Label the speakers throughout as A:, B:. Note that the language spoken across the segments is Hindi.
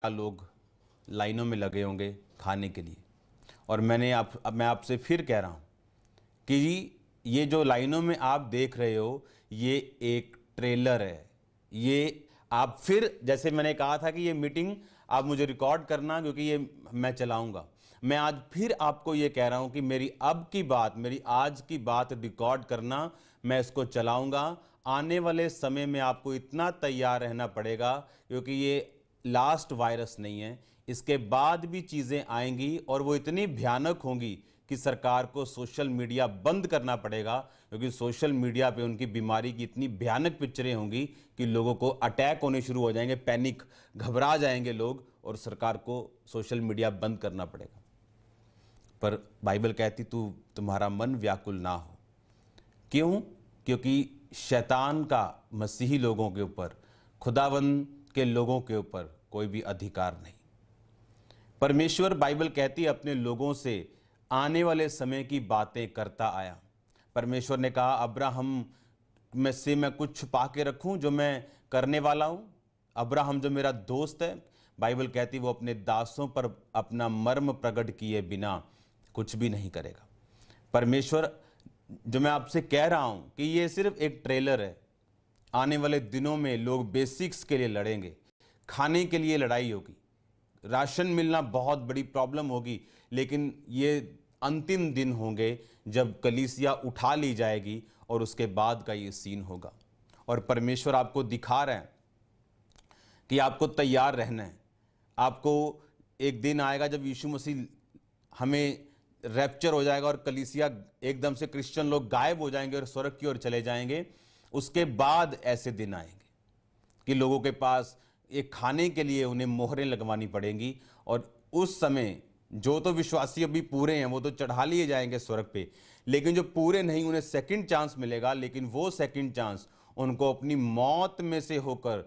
A: लोग लाइनों में लगे होंगे खाने के लिए। और मैं आपसे फिर कह रहा हूँ कि ये जो लाइनों में आप देख रहे हो ये एक ट्रेलर है। ये आप फिर, जैसे मैंने कहा था कि ये मीटिंग आप मुझे रिकॉर्ड करना, क्योंकि ये मैं चलाऊंगा। मैं आज फिर आपको ये कह रहा हूं कि मेरी आज की बात रिकॉर्ड करना, मैं इसको चलाऊंगा। आने वाले समय में आपको इतना तैयार रहना पड़ेगा, क्योंकि ये लास्ट वायरस नहीं है। इसके बाद भी चीजें आएंगी और वो इतनी भयानक होंगी कि सरकार को सोशल मीडिया बंद करना पड़ेगा, क्योंकि सोशल मीडिया पे उनकी बीमारी की इतनी भयानक पिक्चरें होंगी कि लोगों को अटैक होने शुरू हो जाएंगे, पैनिक, घबरा जाएंगे लोग, और सरकार को सोशल मीडिया बंद करना पड़ेगा। पर बाइबल कहती तुम्हारा मन व्याकुल ना हो। क्यों? क्योंकि शैतान का मसीही लोगों के ऊपर, खुदावंद के लोगों के ऊपर कोई भी अधिकार नहीं। परमेश्वर, बाइबल कहती है, अपने लोगों से आने वाले समय की बातें करता आया। परमेश्वर ने कहा अब्राहम में से मैं कुछ छुपा के रखूं जो मैं करने वाला हूं। अब्राहम जो मेरा दोस्त है, बाइबल कहती वो अपने दासों पर अपना मर्म प्रकट किए बिना कुछ भी नहीं करेगा। परमेश्वर, जो मैं आपसे कह रहा हूं कि ये सिर्फ एक ट्रेलर है। आने वाले दिनों में लोग बेसिक्स के लिए लड़ेंगे, खाने के लिए लड़ाई होगी, राशन मिलना बहुत बड़ी प्रॉब्लम होगी, लेकिन ये अंतिम दिन होंगे जब कलीसिया उठा ली जाएगी और उसके बाद का ये सीन होगा। और परमेश्वर आपको दिखा रहा है कि आपको तैयार रहना है। आपको एक दिन आएगा जब यीशु मसीह हमें रैप्चर हो जाएगा और कलीसिया एकदम से, क्रिश्चियन लोग गायब हो जाएंगे और स्वर्ग की ओर चले जाएंगे। उसके बाद ऐसे दिन आएंगे कि लोगों के पास एक खाने के लिए उन्हें मोहरें लगवानी पड़ेंगी, और उस समय जो तो विश्वासी अभी पूरे हैं वो तो चढ़ा लिए जाएंगे स्वर्ग पे, लेकिन जो पूरे नहीं उन्हें सेकंड चांस मिलेगा। लेकिन वो सेकंड चांस उनको अपनी मौत में से होकर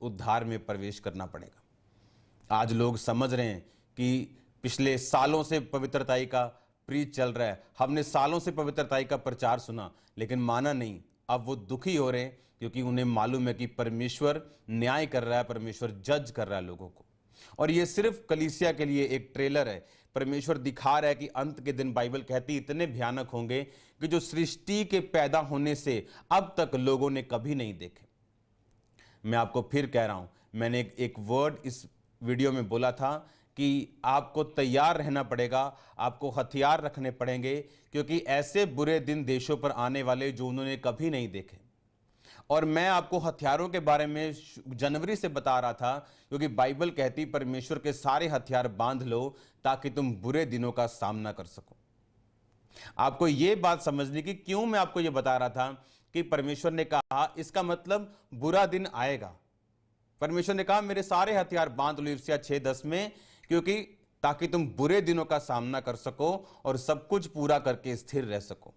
A: उद्धार में प्रवेश करना पड़ेगा। आज लोग समझ रहे हैं कि पिछले सालों से पवित्रताई का प्रीच चल रहा है, हमने सालों से पवित्रताई का प्रचार सुना, लेकिन माना नहीं। अब वो दुखी हो रहे हैं क्योंकि उन्हें मालूम है कि परमेश्वर न्याय कर रहा है, परमेश्वर जज कर रहा है लोगों को। और ये सिर्फ कलीसिया के लिए एक ट्रेलर है। परमेश्वर दिखा रहा है कि अंत के दिन, बाइबल कहती, इतने भयानक होंगे कि जो सृष्टि के पैदा होने से अब तक लोगों ने कभी नहीं देखे। मैं आपको फिर कह रहा हूं, मैंने एक वर्ड इस वीडियो में बोला था कि आपको तैयार रहना पड़ेगा, आपको हथियार रखने पड़ेंगे, क्योंकि ऐसे बुरे दिन देशों पर आने वाले जो उन्होंने कभी नहीं देखे। और मैं आपको हथियारों के बारे में जनवरी से बता रहा था, क्योंकि बाइबल कहती परमेश्वर के सारे हथियार बांध लो ताकि तुम बुरे दिनों का सामना कर सको। आपको यह बात समझनी कि क्यों मैं आपको यह बता रहा था कि परमेश्वर ने कहा इसका मतलब बुरा दिन आएगा। परमेश्वर ने कहा मेरे सारे हथियार बांध लो, यिर्मयाह 6:10 में, क्योंकि ताकि तुम बुरे दिनों का सामना कर सको और सब कुछ पूरा करके स्थिर रह सको।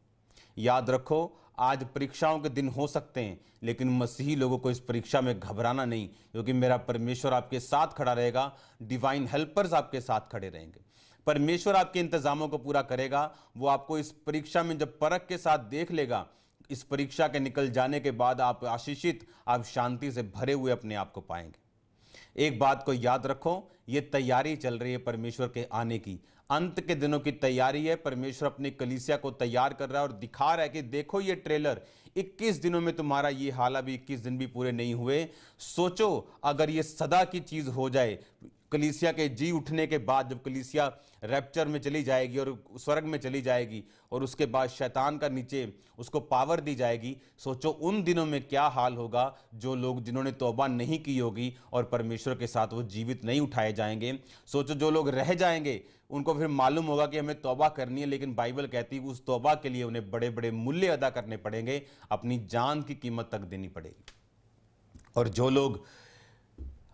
A: याद रखो, आज परीक्षाओं के दिन हो सकते हैं, लेकिन मसीही लोगों को इस परीक्षा में घबराना नहीं, क्योंकि मेरा परमेश्वर आपके साथ खड़ा रहेगा। डिवाइन हेल्पर्स आपके साथ खड़े रहेंगे। परमेश्वर आपके इंतजामों को पूरा करेगा। वो आपको इस परीक्षा में जब परख के साथ देख लेगा, इस परीक्षा के निकल जाने के बाद आप आशीषित, आप शांति से भरे हुए अपने आप को पाएंगे। एक बात को याद रखो, ये तैयारी चल रही है परमेश्वर के आने की, अंत के दिनों की तैयारी है। परमेश्वर अपनी कलीसिया को तैयार कर रहा है और दिखा रहा है कि देखो ये ट्रेलर, 21 दिनों में तुम्हारा ये हाल, अभी 21 दिन भी पूरे नहीं हुए। सोचो अगर ये सदा की चीज हो जाए, कलीसिया के जी उठने के बाद, जब कलीसिया रैप्चर में चली जाएगी और स्वर्ग में चली जाएगी और उसके बाद शैतान का नीचे उसको पावर दी जाएगी, सोचो उन दिनों में क्या हाल होगा। जो लोग जिन्होंने तौबा नहीं की होगी और परमेश्वर के साथ वो जीवित नहीं उठाए जाएंगे। सोचो जो लोग रह जाएंगे उनको फिर मालूम होगा कि हमें तौबा करनी है, लेकिन बाइबल कहती है उस तौबा के लिए उन्हें बड़े बड़े मूल्य अदा करने पड़ेंगे, अपनी जान की कीमत तक देनी पड़ेगी। और जो लोग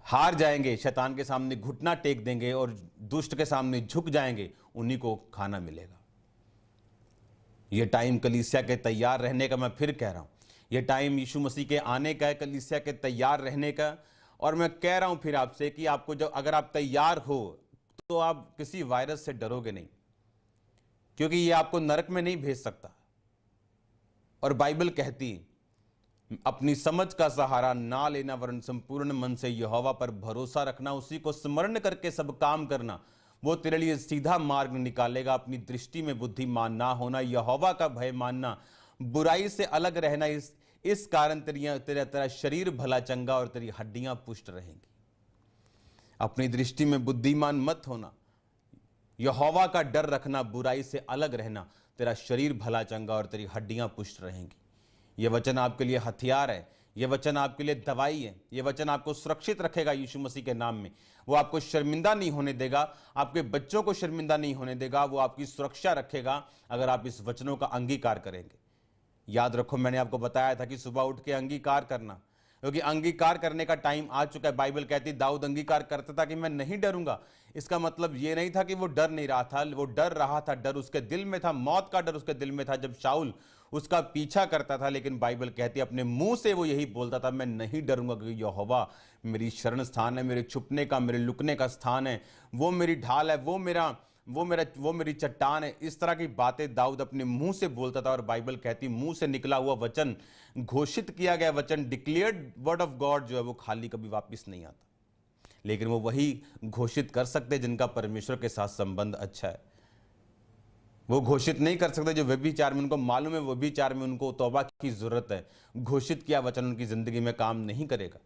A: हार जाएंगे, शैतान के सामने घुटना टेक देंगे और दुष्ट के सामने झुक जाएंगे, उन्हीं को खाना मिलेगा। यह टाइम कलीसिया के तैयार रहने का, मैं फिर कह रहा हूं, यह टाइम यीशु मसीह के आने का है, कलीसिया के तैयार रहने का। और मैं कह रहा हूं फिर आपसे कि आपको जब, अगर आप तैयार हो तो आप किसी वायरस से डरोगे नहीं, क्योंकि यह आपको नरक में नहीं भेज सकता। और बाइबल कहती, अपनी समझ का सहारा ना लेना, वरन संपूर्ण मन से यहोवा पर भरोसा रखना, उसी को स्मरण करके सब काम करना, वो तेरे लिए सीधा मार्ग निकालेगा। अपनी दृष्टि में बुद्धिमान ना होना, यहोवा का भय मानना, बुराई से अलग रहना, इस कारण तेरा शरीर भला चंगा और तेरी हड्डियां पुष्ट रहेंगी। अपनी दृष्टि में बुद्धिमान मत होना, यहोवा का डर रखना, बुराई से अलग रहना, तेरा शरीर भला चंगा और तेरी हड्डियां पुष्ट रहेंगी। यह वचन आपके लिए हथियार है, यह वचन आपके लिए दवाई है, यह वचन आपको सुरक्षित रखेगा यीशु मसीह के नाम में। वो आपको शर्मिंदा नहीं होने देगा, आपके बच्चों को शर्मिंदा नहीं होने देगा, वो आपकी सुरक्षा रखेगा अगर आप इस वचनों का अंगीकार करेंगे। याद रखो, मैंने आपको बताया था कि सुबह उठ के अंगीकार करना, क्योंकि अंगीकार करने का टाइम आ चुका है। बाइबल कहती दाऊद अंगीकार करता था कि मैं नहीं डरूंगा। इसका मतलब यह नहीं था कि वो डर नहीं रहा था, वो डर रहा था, डर उसके दिल में था, मौत का डर उसके दिल में था जब शाऊल उसका पीछा करता था। लेकिन बाइबल कहती है अपने मुंह से वो यही बोलता था, मैं नहीं डरूंगा, क्योंकि यहोवा मेरी शरण स्थान है, मेरे छुपने का, मेरे लुकने का स्थान है, वो मेरी ढाल है, वो मेरी चट्टान है। इस तरह की बातें दाऊद अपने मुंह से बोलता था। और बाइबल कहती मुंह से निकला हुआ वचन, घोषित किया गया वचन, डिक्लेयर्ड वर्ड ऑफ गॉड जो है वो खाली कभी वापस नहीं आता, लेकिन वो वही घोषित कर सकते जिनका परमेश्वर के साथ संबंध अच्छा है। वो घोषित नहीं कर सकते जो व्यभिचार में, उनको मालूम है व्यभिचार में उनको तौबा की जरूरत है। घोषित किया वचन उनकी जिंदगी में काम नहीं करेगा।